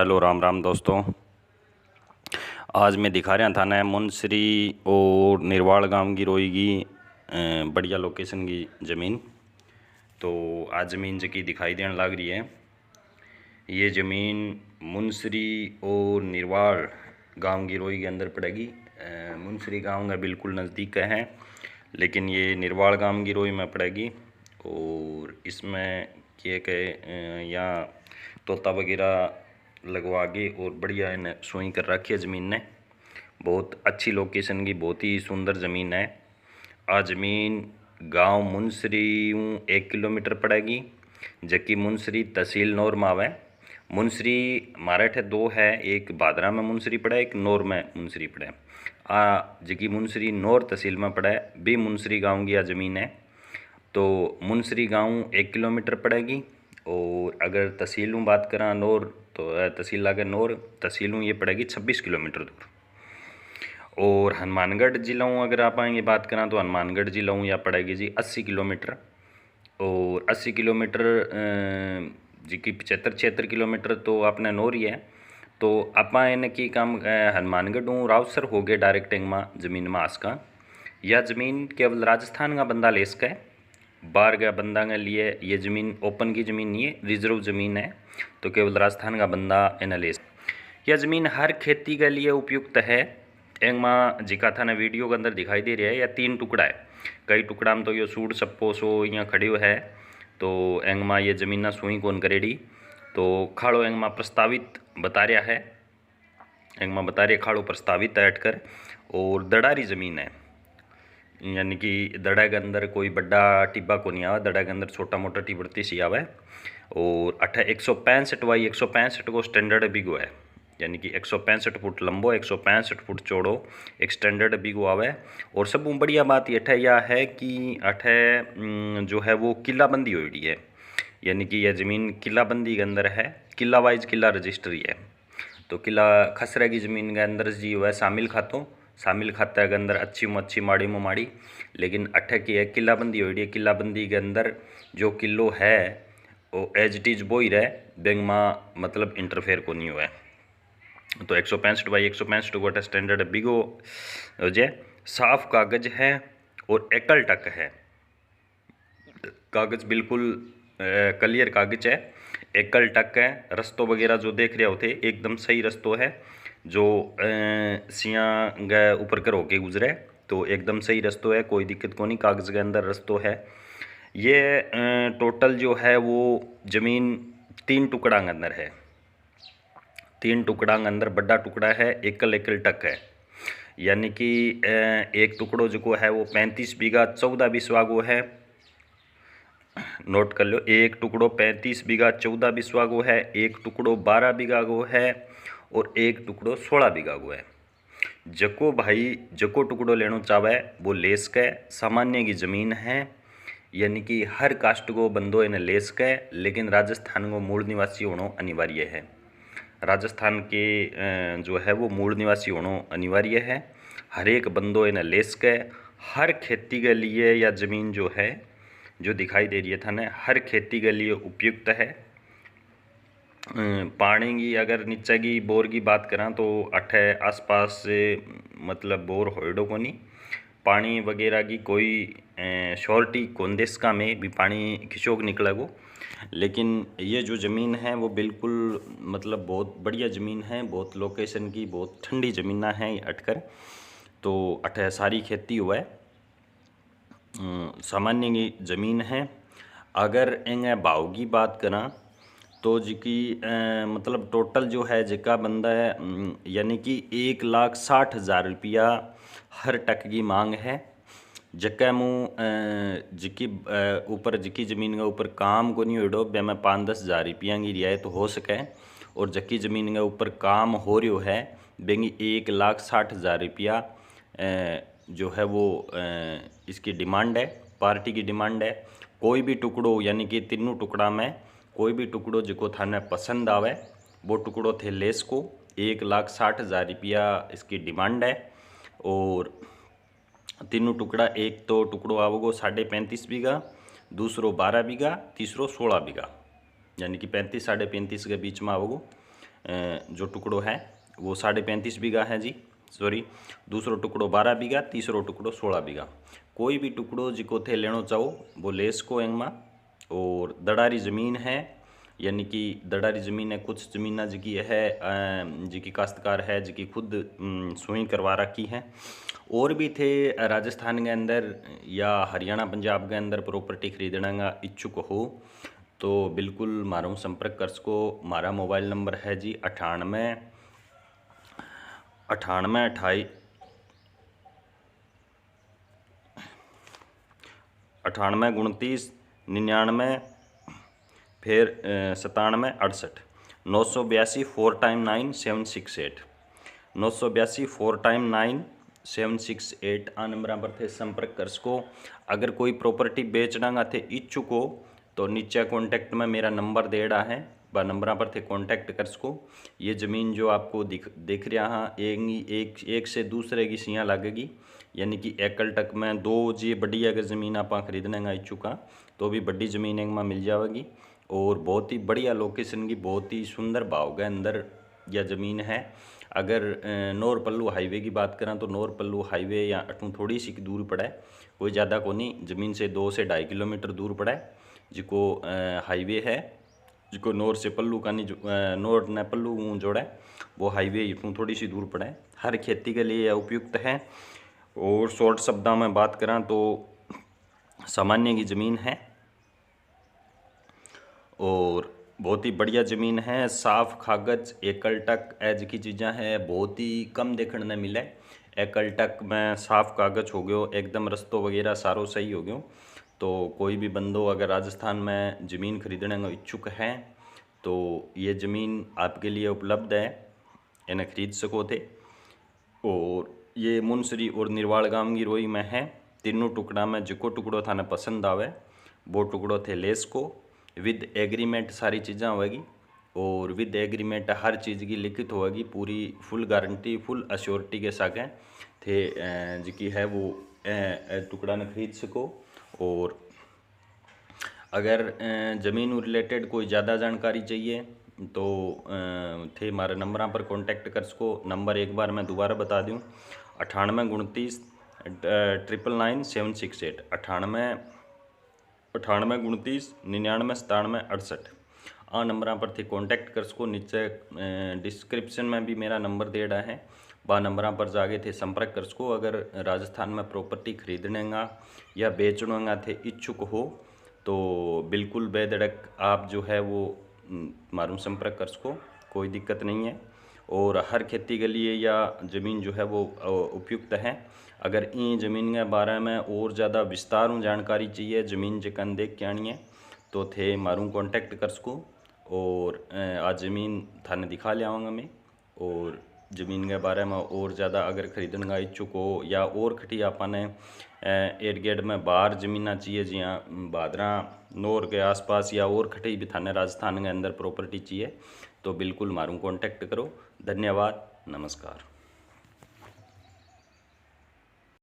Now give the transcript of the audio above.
Hello Ram Ram दोस्तों। आज मैं दिखा रहा था ना मुनस्री और निर्वाल गांव की रोई की बढ़िया लोकेशन की ज़मीन। तो आज ज़मीन जकी दिखाई देने लग रही है। ये ज़मीन मुनस्री और निर्वाल गांव की रोई के अंदर पड़ेगी। मुनस्री गांव का बिल्कुल नज़दीक है, लेकिन ये निर्वाल गांव की रोई में पड़ेगी। और इसमें क्या कहे, यहाँ तोता वगैरह लगवा के और बढ़िया इन्हें सोई कर रखी है ज़मीन ने। बहुत अच्छी लोकेशन की बहुत ही सुंदर ज़मीन है। आ ज़मीन गांव मुनस्री 1 किलोमीटर पड़ेगी, जबकि मुनस्री तहसील नौर में आवे। मुनस्री हमारे ठे दो है, एक भादरा में मुनस्री पड़े, एक नौर में मुनस्री पड़े। जबकि मुनस्री नौर तहसील में पड़े भी मुनस्री गांव की आ ज़मीन है। तो मुनस्री गांव 1 किलोमीटर पड़ेगी। और अगर तहसील बात करा नौर, तो तहसील लागे नौर, तहसील ये पड़ेगी 26 किलोमीटर दूर। और हनुमानगढ़ जिला अगर आप ये बात करें तो हनुमानगढ़ जिला या पड़ेगी जी 80 किलोमीटर। और 80 किलोमीटर जी की 75-76 किलोमीटर तो आपने नौर ही है। तो आप इन्हें की काम हनुमानगढ़ रावसर हो गए डायरेक्ट में ज़मीन में आसका। यह ज़मीन केवल राजस्थान का बंदा ले सके, बाहर का बंदा के लिए ये ज़मीन ओपन की ज़मीन नहीं है, रिजर्व ज़मीन है। तो केवल राजस्थान का बंदा इन्हें ले सकता। यह ज़मीन हर खेती के लिए उपयुक्त है। एक माँ जिका था ना वीडियो के अंदर दिखाई दे रहा है, या 3 टुकड़ा है। कई टुकड़ा में तो ये सूट सप्पो सो यहाँ खड़ी हुआ है। तो एंग माँ ये ज़मीन ना सुई कौन करेड़ी। तो खाड़ो एंग माँ प्रस्तावित बता रहा है, एंग माँ बता रही खाड़ो प्रस्तावित है अटकर। और दड़ारी ज़मीन है, यानी कि दड़ा के अंदर कोई बड़ा टिब्बा को नहीं आवा, दड़ा के अंदर छोटा मोटा टिब्बरती सी आवे। और 165 बाई 165 को स्टैंडर्ड बिगो है, यानी कि 165 फुट लंबो 165 फुट चौड़ो एक स्टैंडर्ड बिगो आवे। और सब बढ़िया बात ये यह है कि अठे जो है वो किलाबंदी हुई है, यानी कि यह ज़मीन किलाबंदी के अंदर है। किला वाइज किला रजिस्ट्री है। तो किला खसरे की ज़मीन के अंदर जी वह शामिल खाता के अंदर अच्छी में अच्छी माड़ी में माड़ी। लेकिन अठे की है किलाबंदी हो रही है। किलाबंदी के अंदर जो किलो है वो एज इट इज वो ही रहे, बैंक में मतलब इंटरफेयर को नहीं हुआ है। तो 165 बाई 165 को स्टैंडर्ड बिगो जे साफ कागज है और एकल टक है। कागज बिल्कुल क्लियर कागज है, एकल टक है। रस्तो वगैरह जो देख रहे होते एकदम सही रस्तो है, जो सिया गए ऊपर कर होके गुजरे। तो एकदम सही रस्तो है, कोई दिक्कत को नहीं, कागज के अंदर रस्तो है। ये टोटल जो है वो ज़मीन 3 टुकड़ा के अंदर है। 3 टुकड़ा के अंदर बड़ा टुकड़ा है, एकल टक है। यानी कि एक टुकड़ो जो है वो 35 बीघा 14 बिस्वा गो है। नोट कर लो, एक टुकड़ो 35 बीघा 14 बिस्वा गो है, एक टुकड़ो 12 बीघा गो है, और एक टुकड़ो 16 बीघा गो है। जको भाई जको टुकड़ो लेना चाहे वो ले सके। सामान्य की ज़मीन है, यानी कि हर कास्ट को बंदो इन्हें ले सके, लेकिन राजस्थान को मूल निवासी होना अनिवार्य है। राजस्थान के जो है वो मूल निवासी होना अनिवार्य है। हर एक बंदो इन्हें ले सके। हर खेती के लिए यह ज़मीन जो है जो दिखाई दे रही है था ना, हर खेती के लिए उपयुक्त है। पानी की अगर नीचे की बोर की बात करा तो अठे आसपास से मतलब बोर होइडो को नहीं, पानी वगैरह की कोई शॉर्टी कोंदेश का में भी पानी खिंचोक निकलेगो। लेकिन ये जो ज़मीन है वो बिल्कुल मतलब बहुत बढ़िया ज़मीन है, बहुत लोकेशन की, बहुत ठंडी ज़मीना है अटकर। तो अठे सारी खेती हुआ है, सामान्य की ज़मीन है। अगर एंगे भाव की बात करा तो जिकी मतलब टोटल जो है जिका बंदा है, यानी कि 1,60,000 रुपया हर टक की मांग है। जक्का मुँह जिकी ऊपर जिकी ज़मीन के ऊपर काम को नहीं हो बे में 5-10 हज़ार रुपया की रियायत हो सके। और जक्की ज़मीन के ऊपर काम हो रही है बेंगी 1,60,000 रुपया जो है वो इसकी डिमांड है, पार्टी की डिमांड है। कोई भी टुकड़ो, यानी कि तीनों टुकड़ा में कोई भी टुकड़ो जो थाने पसंद आवे वो टुकड़ो थे लेस को 1,60,000 रुपया इसकी डिमांड है। और तीनों टुकड़ा, एक तो टुकड़ो आवगो 35.5 बीघा, दूसरो 12 बीघा, तीसरो 16 बीघा, यानी कि 35-35.5 के बीच में आवगो। जो टुकड़ो है वो 35.5 बीघा है जी, सॉरी, दूसरो टुकड़ो 12 बीघा, तीसरो टुकड़ो 16 बीघा। कोई भी टुकड़ो जिको थे लेनो चाहो वो ले सको एंगमा। और दड़ारी ज़मीन है, यानी कि दड़ारी ज़मीन है, कुछ ज़मीना जिकी है जिकी काश्तकार है जिकी खुद सुई करवा रखी है। और भी थे राजस्थान के अंदर या हरियाणा पंजाब के अंदर प्रॉपर्टी खरीदने का इच्छुक हो तो बिल्कुल मारो संपर्क कर सको। मारा मोबाइल नंबर है जी 98 28 29 99 फिर 97 68 982 4 टाइम 9 768 982 4 टाइम 9 768 आ नंबर पर थे संपर्क कर सको। अगर कोई प्रॉपर्टी बेचना का थे इच्छुक हो तो नीचे कॉन्टैक्ट में मेरा नंबर दे रहा है, वह नंबर पर थे कॉन्टैक्ट कर सको। ये ज़मीन जो आपको दिख रहा है एक से दूसरे की सियाँ लगेगी, यानी कि एकल टक में दो जी बड़ी अगर ज़मीन आप खरीदने का इच्छुक हाँ तो भी बड़ी ज़मीन एक में मिल जाएगी। और बहुत ही बढ़िया लोकेशन की, बहुत ही सुंदर भाव के अंदर यह ज़मीन है। अगर नौर पल्लू हाईवे की बात करें तो नौर पल्लू हाईवे या अटू थोड़ी सी दूर पड़ा है, कोई ज़्यादा को नहीं, ज़मीन से 2 से 2.5 किलोमीटर दूर पड़ा है जिको हाईवे है, जिको नौर से पल्लू का नहीं नौर ने पल्लू जोड़ा है वो हाईवे इतनी थोड़ी सी दूर पड़ा है। हर खेती के लिए यह उपयुक्त है। और शॉर्ट शब्दों में बात करें तो सामान्य की ज़मीन है और बहुत ही बढ़िया ज़मीन है, साफ कागज, एकल टक एज की चीज़ें है, बहुत ही कम देखने ने मिले। एकल टक में साफ कागज हो गयो, एकदम रस्तो वगैरह सारो सही हो गयो। तो कोई भी बंदो अगर राजस्थान में ज़मीन खरीदने का इच्छुक है तो ये ज़मीन आपके लिए उपलब्ध है, इन्हें खरीद सको थे। और ये मुनसरी और निर्वाल गांव की रोई में है। तीनों टुकड़ा में जो टुकड़ो थाने पसंद आवे वो टुकड़ो थे ले सको। विद एग्रीमेंट सारी चीज़ें होगी और विद एग्रीमेंट हर चीज़ की लिखित होगी, पूरी फुल गारंटी फुल अश्योरिटी के साथ थे जिकी है वो टुकड़ा ने खरीद सको। और अगर ज़मीन रिलेटेड कोई ज़्यादा जानकारी चाहिए तो थे हमारे नंबर पर कांटेक्ट कर सको। नंबर एक बार मैं दोबारा बता दूं, 98 29 999 768 98 29 99 97 68 आ नंबर पर थे कांटेक्ट कर सको। नीचे डिस्क्रिप्शन में भी मेरा नंबर दे रहा है, वह नंबर पर जाके थे संपर्क कर सको। अगर राजस्थान में प्रॉपर्टी खरीदने का या बेचने का थे इच्छुक हो तो बिल्कुल बेधड़क आप जो है वो मालूम संपर्क कर सको, कोई दिक्कत नहीं है। और हर खेती के लिए या ज़मीन जो है वो उपयुक्त है। अगर इन ज़मीन के बारे में और ज़्यादा विस्तार में जानकारी चाहिए, ज़मीन जकन देख के आनी है तो थे मारूँ कांटेक्ट कर सको। और आज ज़मीन थाने दिखा ले आऊँगा मैं। और ज़मीन के बारे में और ज़्यादा अगर खरीदने का इच्छुक हो या और खटी आपने एयरगेट में बाहर ज़मीना चाहिए जियाँ भादरा नौर के आसपास या और खटी भी थाने राजस्थान के अंदर प्रॉपर्टी चाहिए तो बिल्कुल मारूँ कांटेक्ट करो। धन्यवाद, नमस्कार।